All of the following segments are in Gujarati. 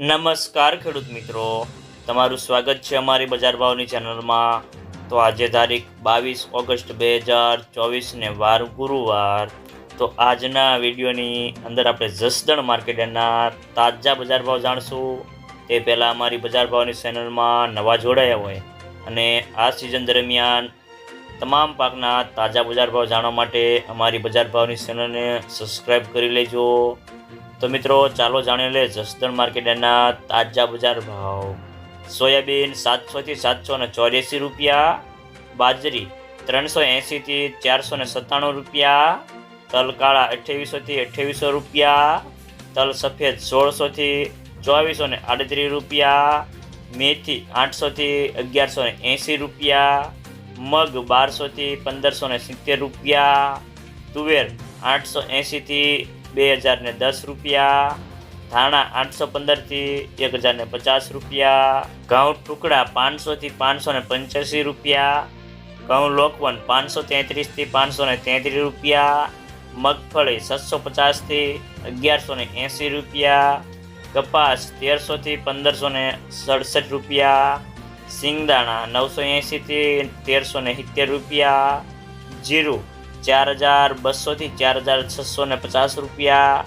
નમસ્કાર ખેડૂત મિત્રો, તમારું સ્વાગત છે અમારી બજાર ભાવની ચેનલમાં। તો આજે તારીખ 22 ઓગસ્ટ 2024 વાર ગુરુવાર। તો આજના વિડીયોની અંદર આપણે જસદણ માર્કેટના તાજા બજાર ભાવ જાણશું। તે પહેલાં અમારી બજાર ભાવની ચેનલમાં નવા જોડાયા હોય અને આ સિઝન દરમિયાન તમામ પાકના તાજા બજાર ભાવ જાણવા માટે અમારી બજાર ભાવની ચેનલને સબસ્ક્રાઈબ કરી લેજો। તો મિત્રો ચાલો જાણી લે જસદણ માર્કેટના તાજા બજાર ભાવ। સોયાબીન 700 થી 784 રૂપિયા, બાજરી 380 થી 497 રૂપિયા, તલ કાળા 2800 થી 2800 રૂપિયા, તલ સફેદ 1600 થી 2438 રૂપિયા, મેથી 800 થી 1180 રૂપિયા, મગ 1200 થી 1570 રૂપિયા, તુવેર 880 થી 2010 રૂપિયા, ધાણા 815 થી 1050 રૂપિયા, ઘઉં ટુકડા 500 થી 585 રૂપિયા, ઘઉં લોકવન 533 થી 533 રૂપિયા, મગફળી 750 થી 1180 રૂપિયા, કપાસ 1300 થી 1567 રૂપિયા, સિંગદાણા 980 થી 1370 રૂપિયા, જીરું 4200 થી 4650 રૂપિયા,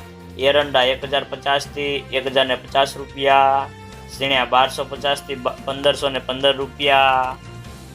એરંડા 1050 થી 1050 રૂપિયા, ઝીણા 1250 થી 1515 રૂપિયા,